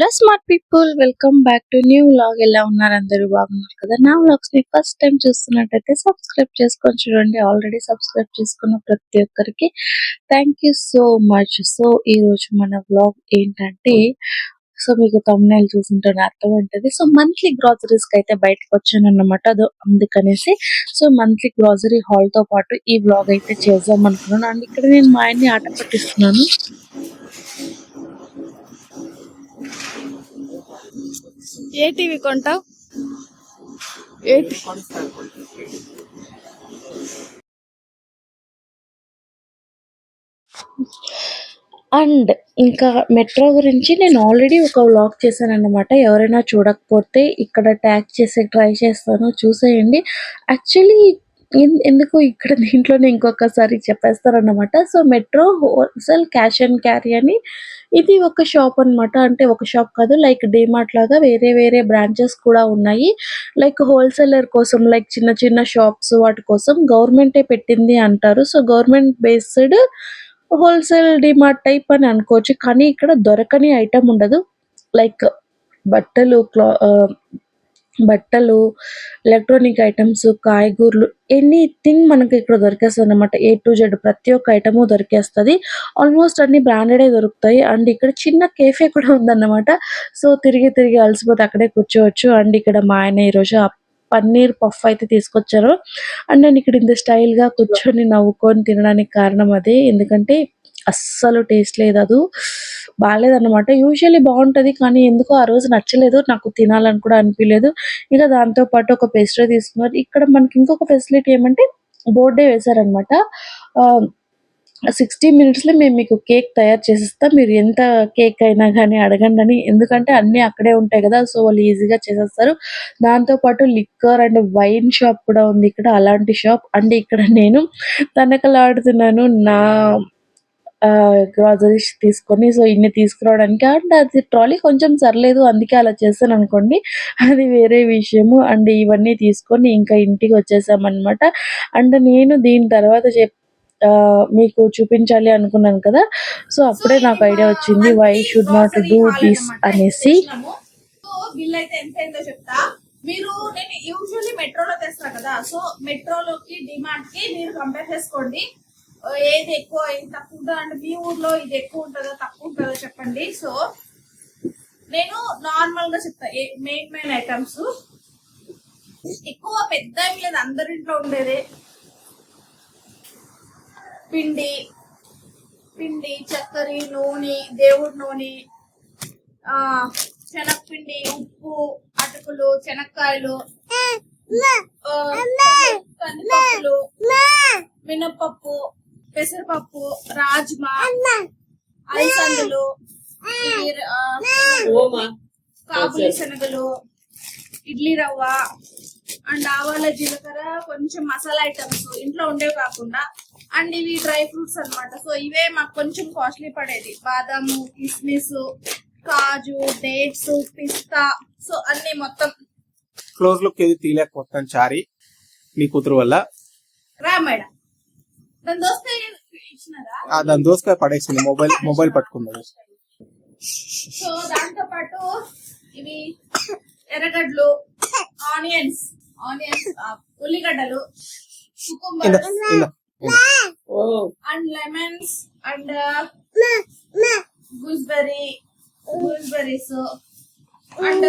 Hello smart people, welcome back to new vlog. ఎలా ఉన్నారు? అందరూ బాగున్నారు కదా? నా వ్లాగ్స్ ని ఫస్ట్ టైం చూస్తున్నట్టయితే సబ్స్క్రైబ్ చేసుకొని చూడండి. ఆల్రెడీ సబ్స్క్రైబ్ చేసుకున్న ప్రతి ఒక్కరికి thank you so much. So ఈ రోజు మన వ్లాగ్ ఏంటంటే, మీకు thumbnail చూసుంటేనే అర్థమైంటది. సో మంత్లీ గ్రాసరీస్ కి అయితే బయటకు వచ్చాను అన్నమాట. అందుకనేసి సో మంత్లీ గ్రాసరీ హాల్ తో పాటు ఈ వ్లాగ్ అయితే చేద్దాం అనుకున్నాను. అండ్ ఇక్కడ నేను మా ఆయన్ని ఆట పట్టిస్తున్నాను. ఏ టీవీ కొంటావు? అండ్ ఇంకా మెట్రో గురించి నేను ఆల్రెడీ ఒక వ్లాగ్ చేశాను అన్నమాట. ఎవరైనా చూడకపోతే ఇక్కడ ట్యాగ్ చేసి ట్రై చేస్తాను, చూసేయండి. యాక్చువల్లీ ఎందుకు ఇక్కడ దీంట్లోనే ఇంకొకసారి చెప్పేస్తారన్నమాట. So metro wholesale cash and carry అని ఇది ఒక షాప్ అన్నమాట. అంటే ఒక షాప్ కాదు, లైక్ డీమార్ట్ లాగా వేరే వేరే బ్రాంచెస్ కూడా ఉన్నాయి. లైక్ హోల్సేలర్ కోసం, లైక్ చిన్న చిన్న షాప్స్ వాటి కోసం గవర్నమెంటే పెట్టింది అంటారు. So government based wholesale DMart type అని అనుకోవచ్చు. కానీ ఇక్కడ దొరకని ఐటమ్ ఉండదు. లైక్ బట్టలు, బట్టలు, ఎలక్ట్రానిక్ ఐటమ్స్, కాయగూరలు, ఎనీథింగ్ మనకి ఇక్కడ దొరికేస్తదన్నమాట. ఏ టు జెడ్ ప్రతి ఒక్క ఐటము దొరికేస్తది. ఆల్మోస్ట్ అన్ని బ్రాండెడే దొరుకుతాయి. అండ్ ఇక్కడ చిన్న కేఫే కూడా ఉందన్నమాట. సో తిరిగి తిరిగి అలసిపోతే అక్కడే కూర్చోవచ్చు. అండ్ ఇక్కడ మా ఆయన ఈరోజు పన్నీర్ పఫ్ అయితే తీసుకొచ్చారు. అండ్ నేను ఇక్కడ ఇంత స్టైల్‌గా కూర్చొని నవ్వుకొని తినడానికి కారణం అదే. ఎందుకంటే అస్సలు టేస్ట్ లేదు. అది బాలేదన్నమాట. యూజువల్లీ బావుంటది. కానీ ఎందుకో ఆ రోజు నచ్చలేదు. నాకు తినాలని కూడా అనిపియలేదు. ఇక దాంతో పాటు ఒక పేస్ట్రీ తీసుకున్నారు. ఇక్కడ మనకి ఇంకొక ఫెసిలిటీ ఏమంటే బోర్డే వేశారన్నమాట. ఆహ్ 60 మినిట్స్‌లో మేము మీకు కేక్ తయారు చేసిస్తాం. మీరు ఎంత కేక్ అయినా గాని అడగండని. ఎందుకంటే అన్నీ అక్కడే ఉంటాయి కదా! సో వాళ్ళు ఈజీగా చేసేస్తారు. దాంతో పాటు లిక్కర్ అండ్ వైన్ షాప్ కూడా ఉంది ఇక్కడ. అలాంటి షాప్. అండ్ ఇక్కడ నేను తనకలాడుతున్నాను నా గ్రాసరీస్ తీసుకొని. సో ఇన్ని తీసుకురావడానికి. అండ్ అది ట్రాలీ కొంచెం సర్లేదు, అందుకే అలా చేశాననుకోండి. అది వేరే విషయము. అండ్ ఇవన్నీ తీసుకొని ఇంకా ఇంటికి వచ్చేసామన్నమాట. అండ్ నేను దీని తర్వాత మీకు చూపించాలి అనుకున్నాను కదా! సో అప్పుడే నాకు ఐడియా వచ్చింది. Why should not do this అనేసి. బిల్ అయితే ఎంత అయిందో చెప్తా. మీరు నేను యూజువల్లీ మెట్రోలో తెస్తా కదా. సో మెట్రోలోకి డిమార్ట్ కి మీరు కంపేర్ చేసుకోండి. ఏది ఎక్కువ ఏది తక్కువ ఉంటుందో, అంటే మీ ఊర్లో ఇది ఎక్కువ ఉంటుందో తక్కువ ఉంటుందో చెప్పండి. సో నేను నార్మల్ గా చెప్తా. మెయిన్ ఐటమ్స్ ఎక్కువ పెద్ద లేదు, అందరింట్లో ఉండేది. పిండి, చక్కెర, నూనె, దేవుడి నూనె, శనగపిండి, ఉప్పు, అటుకులు, శనక్కాయలు, కందిపప్పులు, మినపప్పు, పెసరపప్పు, రాజ్మా, అలసందలు, కాబూలి శనగలు, ఇడ్లీ రవ్వ, అండ్ ఆవాల, జీలకర్ర, కొంచెం మసాలా ఐటమ్స్ ఇంట్లో ఉండేవి కాకుండా. అండ్ ఇవి డ్రై ఫ్రూట్స్ అన్నమాట. సో ఇవే మాకు కొంచెం కాస్ట్లీ పడేది. బాదాము, కిస్మిస్, కాజు, డేట్స్, పిస్తా. సో అన్ని మొత్తం క్లోజ్ లుక్ ఏది తీయలేకపోతాను చారి మీ కూతురు వల్ల. రా మేడం, దాని దోస్తే ఇచ్చినారా? దాని దోసకాయ పడేసింది, మొబైల్ పట్టుకున్నది. సో దాంతో పాటు ఇవి ఎర్రగడ్డలు, ఆనియన్స్, ఉల్లిగడ్డలు, and lemons, and gooseberries, and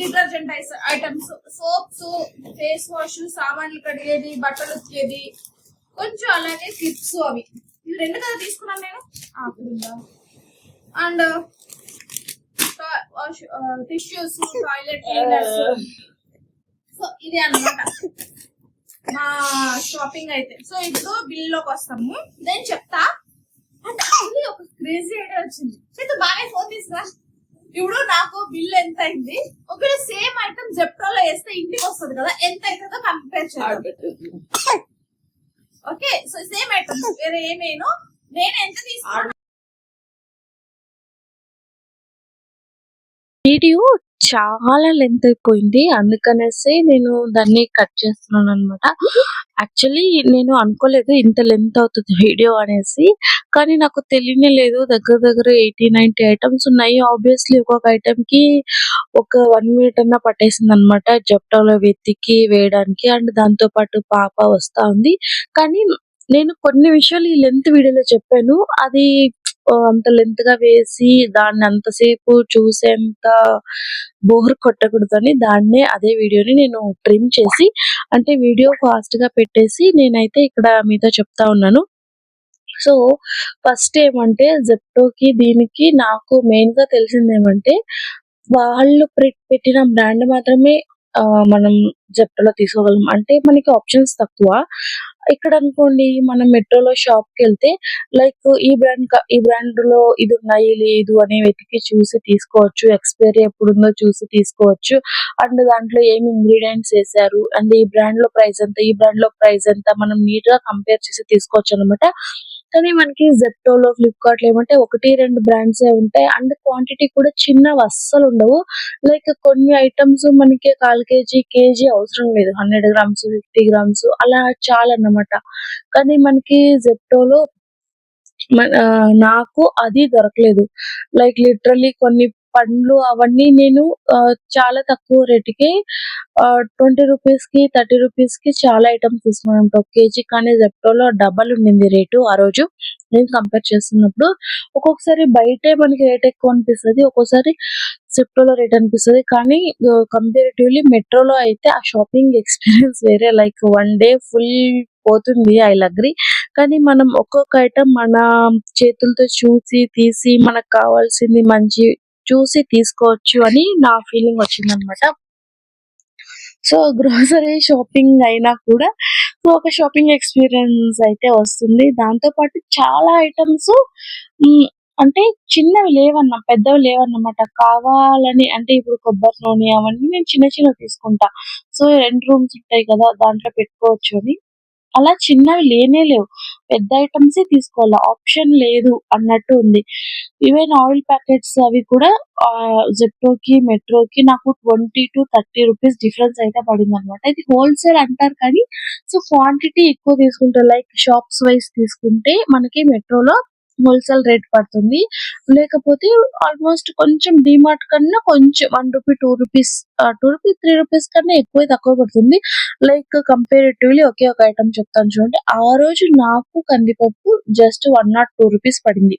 detergent items, soaps, face wash, సామాన్లు కడిగేది, బట్టలు ఉతికేది, కొంచెం అలాగే క్లిప్స్. అవి ఇవి రెండు కదా తీసుకున్నాను నేను. And tissues, toilet cleaners. So ఇది అన్నమాట మా షాపింగ్ అయితే. సో ఇప్పుడు బిల్ లోకి వస్తాము, నేను చెప్తా. అండ్ యాక్చువల్లీ ఒక క్రేజీ ఐడియా వచ్చింది. అయితే బాగా ఫోన్ తీసుకురా. ఇప్పుడు నాకు బిల్ ఎంత అయింది, ఒకవేళ సేమ్ ఐటమ్ జెప్టోలో వేస్తే ఇంటికి వస్తుంది కదా, ఎంత అవుతుందో కంపేర్ చేయాలి. ఓకే, సో సేమ్ ఐటమ్స్ వేరే ఏమేను నేను ఎంత తీసుకున్నా. వీడియో చాలా లెంత్ అయిపోయింది. అందుకనేసి నేను దాన్ని కట్ చేస్తున్నాననమాట. యాక్చువల్లీ నేను అనుకోలేదు ఇంత లెంత్ అవుతది వీడియో అనేసి. కానీ నాకు తెలియనే లేదు. దగ్గర దగ్గర 80, 90 ఐటెమ్స్ ఉన్నాయి. ఆబ్వియస్‌లీ ఒక్కొక్క ఐటెమ్‌కి ఒక 1 మినిట్ అన్నా పట్టేసిందనమాట. జెప్టోలో వెతికి వేయడానికి. అండ్ దాంతో పాటు పాప వస్తా ఉంది. కానీ నేను కొన్ని విషయాలు ఈ లెంత్ వీడియోలో చెప్పాను. అది అంత లెంత్‌గా వేసి దాన్ని అంతసేపు చూసేంత బోర్ కొట్టకూడదని దాన్నే అదే వీడియోని నేను ట్రిమ్ చేసి అంటే వీడియో ఫాస్ట్‌గా పెట్టేసి నేనైతే ఇక్కడ మీతో చెప్తా ఉన్నాను. సో, ఫస్ట్ ఏమంటే జెప్టోకి దీనికి నాకు మెయిన్‌గా తెలిసిందేమంటే వాళ్ళు పెట్టిన బ్రాండ్ మాత్రమే మనం జెప్టోలో తీసుకోగలం. అంటే మనకి ఆప్షన్స్ తక్కువ. ఇక్కడనుకోండి మనం మెట్రోలో షాప్‌కెళ్తే లైక్ ఈ బ్రాండ్‌లో ఇదున్నాయి, లేదు అని వెతికి చూసి తీసుకోవచ్చు. ఎక్స్‌పైరీ ఎప్పుడుందో చూసి తీసుకోవచ్చు. అండ్ దాంట్లో ఏమి ఇంగ్రీడియెంట్స్ ఏసారు, అండ్ ఈ బ్రాండ్‌లో ప్రైస్ ఎంత, ఈ బ్రాండ్‌లో ప్రైస్ ఎంత మనం నీట్‌గా కంపేర్ చేసి తీసుకోవచ్చనమాట. కానీ మనకి జెప్టోలో, ఫ్లిప్‌కార్ట్‌లో ఏమంటే 1, 2 బ్రాండ్సే ఉంటాయి. అండ్ క్వాంటిటీ కూడా చిన్నవి అస్సలుండవు. లైక్ కొన్ని ఐటెమ్స్ మనకి 1/4 కేజీ, కేజీ అవసరం లేదు. 100 గ్రామ్స్, 50 గ్రామ్స్ అలా చాలన్నమాట. కానీ మనకి జెప్టోలో నాకు అది దొరకలేదు. లైక్ లిటరల్లీ కొన్ని పండ్లు అవన్నీ నేను చాలా తక్కువ రేట్‌కి 20 రూపీస్‌కి, 30 రూపీస్‌కి చాలా ఐటెమ్స్ తీసుకున్నానంట. ఒక కేజీ కానీ జెప్టోలో డబల్ ఉండింది రేటు ఆ రోజు. నేను కంపేర్ చేస్తున్నప్పుడు. ఒక్కొక్కసారి బయటే మనకి రేట్ ఎక్కువ అనిపిస్తది. ఒక్కోసారి జెప్టోలో రేట్ అనిపిస్తది. కానీ కంపారిటివ్‌లీ మెట్రోలో అయితే ఆ షాపింగ్ ఎక్స్‌పీరియన్స్ వేరే. లైక్ 1 డే ఫుల్ పోతుంది. I will agree. కానీ మనం ఒక్కొక్క ఐటెమ్ మన చేతులతో చూసి, తీసి మనకు కావాల్సింది మంచి చూసి తీసుకోవచ్చు అని నా ఫీలింగ్ వచ్చిందనమాట. సో, గ్రోసరీ షాపింగ్ అయినా కూడా సో, ఒక షాపింగ్ ఎక్స్‌పీరియన్స్ అయితే వస్తుంది. దాంతో పాటు చాలా ఐటెమ్స్ అంటే చిన్నవి పెద్దవి లేవన్నమాట. కావాలని అంటే ఇప్పుడు కొబ్బరి నూనె అవన్నీ నేను చిన్న చిన్నవి తీసుకుంటా. సో, 2 రూమ్స్ ఉంటాయి కదా! దాంట్లో పెట్టుకోవచ్చు అని. అలా చిన్నవి లేనే లేవు. పెద్ద ఐటెమ్సే తీసుకోవాల. ఆప్షన్ లేదు అన్నట్టు ఉంది. ఈవెన్ ఆయిల్ ప్యాకెట్స్ అవి కూడా జెప్టోకి, మెట్రోకి నాకు 20-30 రూపీస్ డిఫరెన్స్ అయితే పడిందనమాట. ఇది హోల్‌సేల్ అంటారు కానీ సో, క్వాంటిటీ ఎక్కువ తీసుకుంటారు. లైక్ షాప్స్ వైస్ తీసుకుంటే మనకి మెట్రోలో హోల్‌సేల్ రేట్ పడుతుంది. లేకపోతే ఆల్‌మోస్ట్ కొంచెం డీమార్ట్ కన్నా కొంచెం రూ. 1, రూ. 2 రూ. 3 కన్నా ఎక్కువే తక్కువ పడుతుంది. లైక్ కంపారిటివ్‌లీ ఒకే ఒక ఐటెమ్ చెప్తాను చూడండి. ఆ రోజు నాకు కందిపప్పు జస్ట్ 102 పడింది.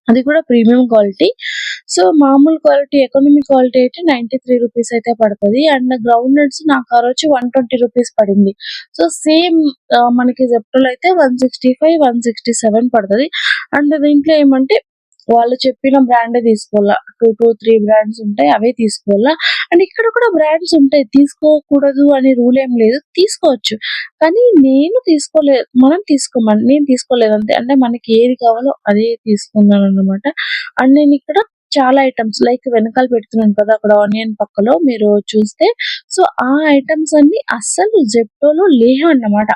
అది కూడా ప్రీమియం క్వాలిటీ. సో, మామూలు క్వాలిటీ, ఎకానమీ క్వాలిటీ అయితే 93 రూపీస్ అయితే పడతది. అండ్ గ్రౌండ్ నట్స్ నాకు ఆ రోజు 120 రూపీస్ పడింది. సో, సేమ్ మనకి జెప్టోలో అయితే 165, 167 పడతది. అండ్ దీంట్లో ఏమంటే వాళ్ళు చెప్పిన బ్రాండే తీసుకోవాల. 2-3 బ్రాండ్స్ ఉంటాయి. అవే తీసుకోవాల. అండ్ ఇక్కడ కూడా బ్రాండ్స్ ఉంటాయి. తీసుకోకూడదు అనే రూల్ ఏం లేదు. తీసుకోవచ్చు. కానీ నేను తీసుకోలేదు అంతే. అంటే మనకి ఏది కావాలో అదే తీసుకున్నానన్నమాట. అండ్ నేనిక్కడ చాలా ఐటెమ్స్ లైక్ వెనకాల పెడుతున్నాను కదా! అక్కడ ఆనియన్ పక్కలో మీరు చూస్తే సో, ఆ ఐటెమ్స్ అన్నీ అస్సలు జెప్టోలో లేవన్నమాట.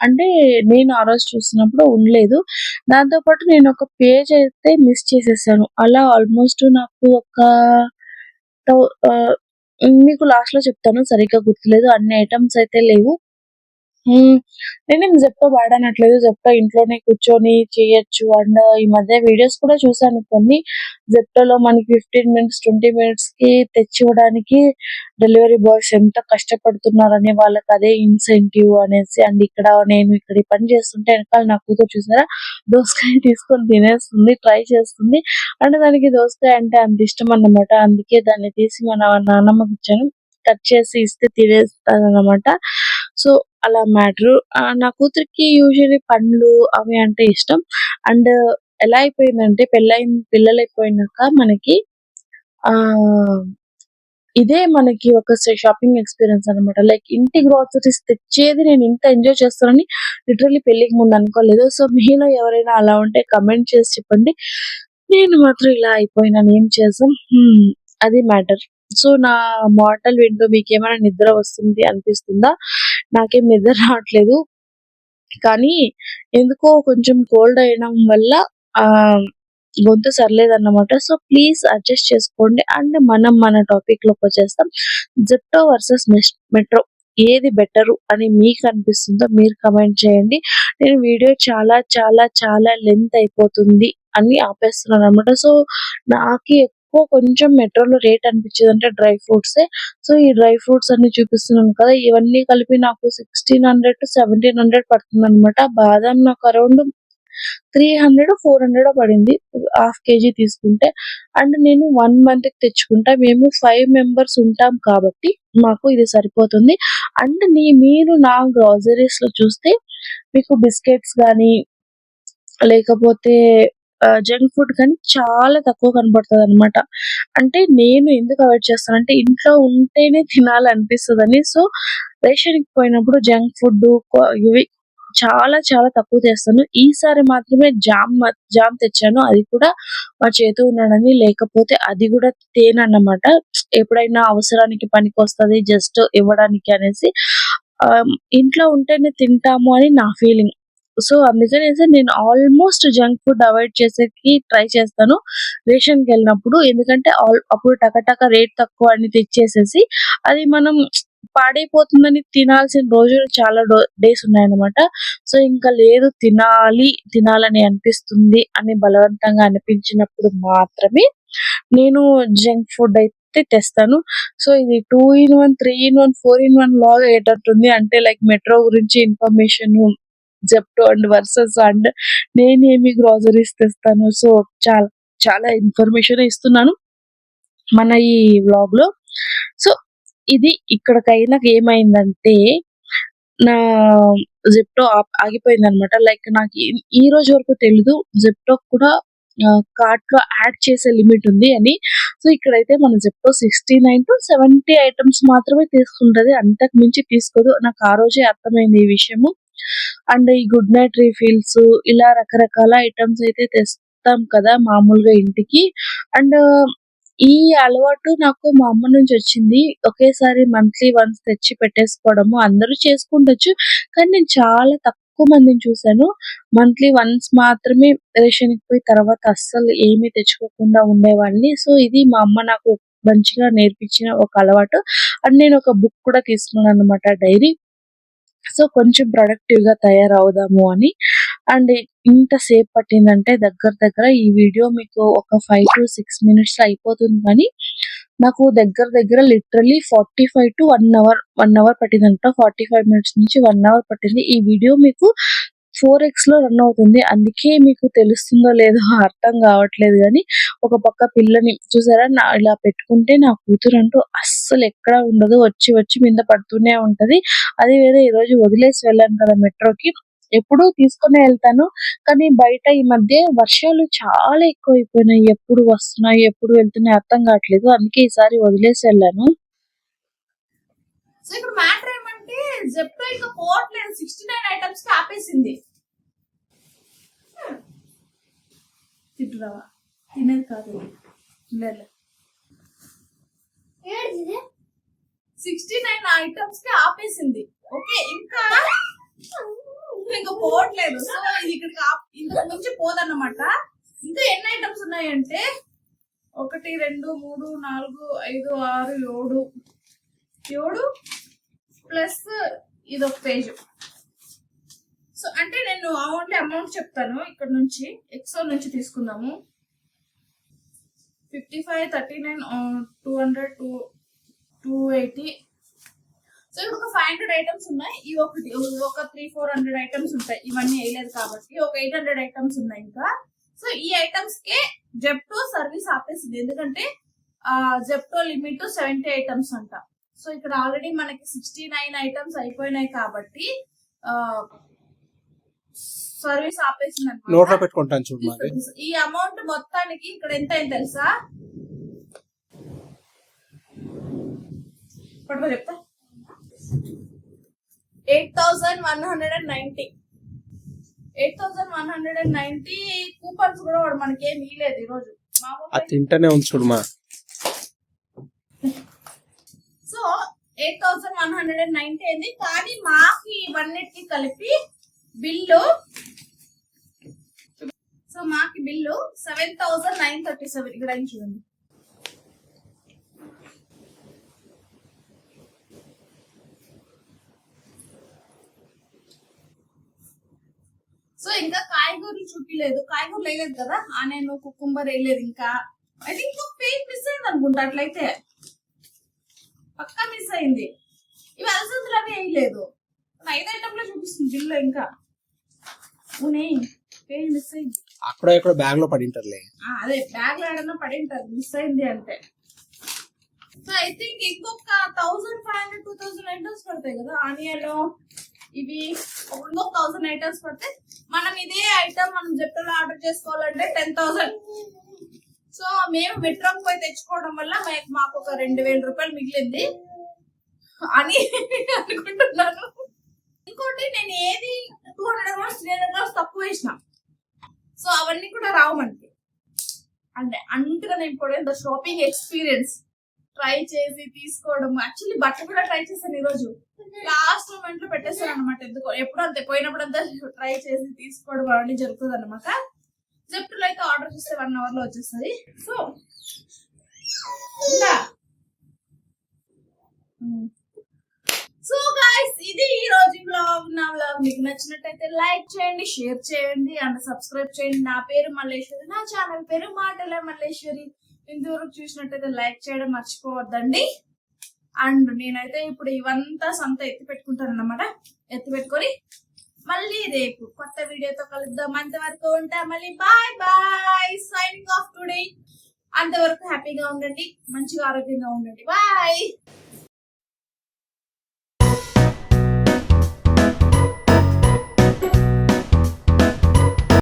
అంటే నేను ఆ రోజు చూసినప్పుడు ఉండలేదు. దాంతో పాటు నేనొక పేజ్ అయితే మిస్ చేసేసాను. అలా ఆల్‌మోస్ట్ నాకు ఒక టౌ ఆహ్, మీకు లాస్ట్‌లో చెప్తాను. సరిగ్గా గుర్తులేదు. అన్ని ఐటెమ్స్ అయితే లేవు. హ్మ్. నేనేం జెప్టో వాడనట్లేదు. జెప్టో ఇంట్లోనే కూర్చొని చేయొచ్చు. అండ్ ఈ మధ్య వీడియోస్ కూడా చూసాను కొన్ని. జెప్టోలో మనకి 15 మినిట్స్, 20 మినిట్స్‌కి తెచ్చివ్వడానికి డెలివరీ బాయ్స్ ఎంత కష్టపడుతున్నారని వాళ్ళకదే ఇన్సెంటివ్ అనేసి. అండ్ నేను ఇక్కడ ఈ పని చేస్తుంటే ఎనకాల నా కూతురు చూసారా దోసకాయ తీసుకొని తినేస్తుంది. ట్రై చేస్తుంది. అండ్ దానికి దోసకాయ అంటే అంత ఇష్టమన్నమాట. అందుకే దాన్ని తీసి మా నాన్నమ్మకిచ్చాను. కట్ చేసి ఇస్తే తినేస్తదన్నమాట. సో, అలా మ్యాటరు. నా కూతురికి యూజువల్లీ పండ్లు అవి అంటే ఇష్టం. అండ్ ఎలా అయిపోయిందంటే పిల్లలైపోయినాక మనకి ఆహ్, ఇదే మనకి ఒక షాపింగ్ ఎక్స్‌పీరియన్స్ అన్నమాట. లైక్ ఇంటి గ్రోసరీస్ తెచ్చేది నేను ఇంత ఎంజాయ్ చేస్తానని లిటరల్లీ పెళ్ళికి ముందు అనుకోలేదు. సో, మీలో ఎవరైనా అలా ఉంటే కామెంట్ చేసి చెప్పండి. నేను మాత్రం ఇలా అయిపోయినాను. ఏం చేద్దాం? అది మ్యాటర్. సో, నా మాటలు వింటూ మీకేమైనా నిద్ర వస్తుంది అనిపిస్తుందా? నాకేం నిద్ర రావట్లేదు. కానీ ఎందుకో కొంచెం కోల్డ్ అయడం వల్ల ఆహ్ గొంతు సరిలేదన్నమాట. సో, ప్లీజ్ అడ్జస్ట్ చేసుకోండి. అండ్ మనం మన టాపిక్‌లోకి వచ్చేస్తాం. జెప్టో వర్సెస్ మెట్రో ఏది బెటరు అని మీకు అనిపిస్తుందో మీరు కామెంట్ చేయండి. నేను వీడియో చాలా చాలా చాలా లెంత్ అయిపోతుంది అని ఆపేస్తున్నానన్నమాట. సో, నాకి ఎక్కువ కొంచెం మెట్రోలో రేట్ అనిపించేదంటే డ్రై ఫ్రూట్సే. సో, ఈ డ్రై ఫ్రూట్స్ అన్ని చూపిస్తున్నాను కదా! ఇవన్నీ కలిపి నాకు 1600-1700 పడుతుందన్నమాట. బాదాం నాకు అరౌండ్ 300, 400 పడింది. హాఫ్ కేజీ తీసుకుంటే. అండ్ నేను 1 మంత్‌కి తెచ్చుకుంటా. మేము 5 మెంబర్స్ ఉంటాం కాబట్టి మాకు ఇది సరిపోతుంది. అండ్ మీరు నా గ్రోసరీస్‌లో చూస్తే మీకు బిస్కెట్స్ గానీ, లేకపోతే జంక్ ఫుడ్ కానీ చాలా తక్కువ కనపడతదనమాట. అంటే నేను ఎందుకు అవాయిడ్ చేస్తానంటే ఇంట్లో ఉంటేనే తినాలనిపిస్తదని. సో, రేషన్‌కి పోయినప్పుడు జంక్ ఫుడ్డు ఇవి చాలా చాలా తక్కువ చేస్తాను. ఈసారి మాత్రమే జామ్ తెచ్చాను. అది కూడా మా చేతు ఉన్నాడని. లేకపోతే అది కూడా తేనన్నమాట. ఎప్పుడైనా అవసరానికి పనికొస్తది జస్ట్ ఇవ్వడానికి అనేసి. ఇంట్లో ఉంటేనే తింటాము అని నా ఫీలింగ్. సో, అందుకనేసి నేను ఆల్మోస్ట్ జంక్ ఫుడ్ అవాయిడ్ చేసేకి ట్రై చేస్తాను రేషన్‌కెళ్ళినప్పుడు. ఎందుకంటే అప్పుడు టక రేట్ తక్కువ అని తెచ్చేసేసి అది మనం పాడైపోతుందని తినాల్సిన రోజులు చాలా డేస్ ఉన్నాయన్నమాట. సో, ఇంకా లేదు తినాలని అనిపిస్తుంది అని బలవంతంగా అనిపించినప్పుడు మాత్రమే నేను జంక్ ఫుడ్ అయితే తెస్తాను. సో, ఇది 2 ఇన్ 1, 3 ఇన్ 1, 4 ఇన్ 1 లాగా అయ్యేటట్టుంది. అంటే లైక్ మెట్రో గురించి ఇన్ఫర్మేషను, జెప్టో అండ్ నేనేమి గ్రోసరీస్ తెస్తాను. సో, చాలా చాలా ఇన్ఫర్మేషనే ఇస్తున్నాను మన ఈ వ్లాగ్‌లో. సో, ఇది ఇక్కడికైనాక ఏమైందంటే నా జెప్టో ఆగిపోయిందనమాట. లైక్ నాకు ఈ రోజు వరకు తెలీదు జెప్టో కూడా కార్ట్‌లో యాడ్ చేసే లిమిట్ ఉంది అని. సో, ఇక్కడైతే మన జెప్టో 69-70 ఐటెమ్స్ మాత్రమే తీసుకుంటది. అంతకు మించి తీసుకోదు. నాకు ఆ రోజే అర్థమైంది ఈ విషయము. అండ్ ఈ గుడ్ నైట్ రీఫిల్స్ ఇలా రకరకాల ఐటెమ్స్ అయితే తెస్తాం కదా మామూలుగా ఇంటికి. అండ్ ఈ అలవాటు నాకు మా అమ్మ నుంచి వచ్చింది. ఒకేసారి మంత్లీ వన్స్ తెచ్చి పెట్టేసుకోవడము. అందరూ చేసుకుండొచ్చు. కానీ నేను చాలా తక్కువ మందిని చూసాను. మంత్లీ వన్స్ మాత్రమే రేషన్‌కి పోయి తర్వాత అస్సలు ఏమీ తెచ్చుకోకుండా ఉండేవాళ్ళని. సో, ఇది మా అమ్మ నాకు మంచిగా నేర్పించిన ఒక అలవాటు. అండ్ నేను ఒక బుక్ కూడా తీసుకున్నానన్నమాట డైరీ. సో, కొంచెం ప్రొడక్టివ్‌గా తయారవుదాము అని. అండ్ ఇంత సేపు పట్టిందంటే దగ్గర ఈ వీడియో మీకు ఒక 5-6 మినిట్స్‌లో అయిపోతుంది కానీ, నాకు దగ్గర లిటరల్లీ 45-1 అవర్ 1 అవర్ పట్టిందంట. 45 మినిట్స్ నుంచి 1 అవర్ పట్టింది. ఈ వీడియో మీకు 4:00లో రన్ అవుతుంది. అందుకే మీకు తెలుస్తుందో లేదో అర్థం కావట్లేదు గానీ, ఒక పక్క పిల్లని చూసారా ఇలా పెట్టుకుంటే నా కూతురంటూ అస్సలు ఎక్కడ ఉండదు. వచ్చి మీద పడుతూనే ఉంటది. అది వేరే ఈరోజు వదిలేసి వెళ్ళాను కదా మెట్రోకి. ఎప్పుడూ తీసుకునే ఎళ్తాను. కానీ బయట ఈ మధ్య వర్షాలు చాలా ఎక్కువైపోయినాయి. ఎప్పుడు వస్తున్నాయి, ఎప్పుడు వెళ్తున్నాయి అర్థం కావట్లేదు. అందుకే ఈసారి వదిలేసి వెళ్ళాను. సో ఇక్కడ మ్యాటర్ ఏమంటే జెప్టో ఇంకా పోవట్లేదు. 69 ఐటమ్స్ కి ఆపేసింది. తిట్టురావా తినేది కాదు. లేదు 69 ఐటమ్స్ కి ఆపేసింది. ఓకే ఇంకా పోవట్లేదు. సో ఇది ఇక్కడికి ఇంతకు మించి పోదన్నమాట. ఇంకా ఎన్ని ఐటమ్స్ ఉన్నాయంటే 1, 2, 3, 4, 5, 6, 7 ప్లస్ ఇదొక పేజ్. సో అంటే నేను ఓన్లీ అమౌంట్ చెప్తాను. ఇక్కడ నుంచి ఎక్సోల్ నుంచి తీసుకుందాము. 55, 39, 200, 280. సో ఇప్పుడు ఒక 500 ఐటమ్స్ ఉన్నాయి. ఇవి ఒక 300-400 ఐటమ్స్ ఉంటాయి. ఇవన్నీ వేయలేదు కాబట్టి ఒక 800 ఐటమ్స్ ఉన్నాయి ఇంకా. సో ఈ ఐటమ్స్ కే జెప్టో సర్వీస్ ఆపేసింది. ఎందుకంటే జెప్టో లిమిట్ 70 ఐటమ్స్ అంట. సో ఇక్కడ ఆల్రెడీ మనకి 69 ఐటమ్స్ అయిపోయినాయి కాబట్టి సర్వీస్ ఆపేసింది అనమాట. నోట్లో పెట్టుకుంటాను చూడు. ఈ అమౌంట్ మొత్తానికి ఇక్కడ ఎంత అయింది తెలుసా? పట్టుకో చెప్తా. 8,190. 8,190 కూపన్స్ కూడా వాడు మనకి ఏమి ఇవ్వలేదు ఈరోజు. అది తింటనే ఉంది చూడమా. సో 8,190 అయింది. కానీ మాకు ఇవన్నిటికి కలిపి బిల్లు. సో సో మాకి బిల్లు 7,937 ఇక్కడ అయింది చూడండి. సో ఇంకా కాయగూరలు చూపిలేదు, కాయగూరలు వేయలేదు కదా, ఆనియన్ కుకుంబర్ వేయలేదు. ఇంకా ఐ థింక్ పేజ్ మిస్ అయింది అనుకుంటా, అట్లయితే పక్కా మిస్ అయింది. ఇవి అలసందులు అవి వేయలేదు, 5 ఐటమ్లో చూపిస్తుంది బిల్లు. ఇంకా పేజ్ మిస్ అయింది, అక్కడ ఇక్కడ బ్యాగ్ లో పడి ఉంటారులే. అదే బ్యాగ్ లో ఏడన్నా పడి ఉంటుంది, మిస్ అయింది అంటే. సో ఐ థింక్ ఇంకొక 1,500 2,000 ఐటమ్స్ పడతాయి కదా ఆనియన్ ఇవి, ఇంకొక 1,000 ఐటమ్స్ పడితే మనం ఇదే ఐటమ్ మనం జెప్టోలో ఆర్డర్ చేసుకోవాలంటే 10,000. సో మేము మెట్రోకి పోయి తెచ్చుకోవడం వల్ల మాకు ఒక 2,000 రూపాయలు మిగిలింది అని అనుకుంటున్నాను. ఇంకోటి నేను ఏది 200 గ్రామ్స్ 300 గ్రామ్స్ తక్కువ వేసిన, సో అవన్నీ కూడా రావు మనకి. అంటే అంతగా ఇంపార్టెంట్ షాపింగ్ ఎక్స్పీరియన్స్ ట్రై చేసి తీసుకోవడం. యాక్చువల్లీ బట్టలు కూడా ట్రై చేశాను ఈ రోజు, లాస్ట్ మూమెంట్ లో పెట్టేస్తాను అనమాట. ఎందుకో ఎప్పుడు అంతే, పోయినప్పుడు అంతా ట్రై చేసి తీసుకోవడం అవన్నీ జరుగుతుంది అనమాట. జెప్టోలో అయితే ఆర్డర్ చేస్తే 1 hour లో వచ్చేస్తుంది. సో సో గైస్, ఇది ఈ రోజు వ్లాగ్. నా వ్లాగ్ మీకు నచ్చినట్టయితే లైక్ చేయండి, షేర్ చేయండి అండ్ సబ్స్క్రైబ్ చేయండి. నా పేరు మల్లేశ్వరి, నా ఛానల్ పేరు మాటలే మల్లేశ్వరి. ఇంతవరకు చూసినట్టయితే లైక్ చేయడం మర్చిపోవద్దండి. అండ్ నేనైతే ఇప్పుడు ఇవంతా సంత ఎత్తి పెట్టుకుంటాను అన్నమాట. ఎత్తి పెట్టుకొని మళ్ళీ రేపు కొత్త వీడియోతో కలుద్దాం. అంతవరకు ఉంటా, మళ్ళీ bye bye, signing off today. అంతవరకు హ్యాపీగా ఉండండి, మంచిగా ఆరోగ్యంగా ఉండండి. బాయ్.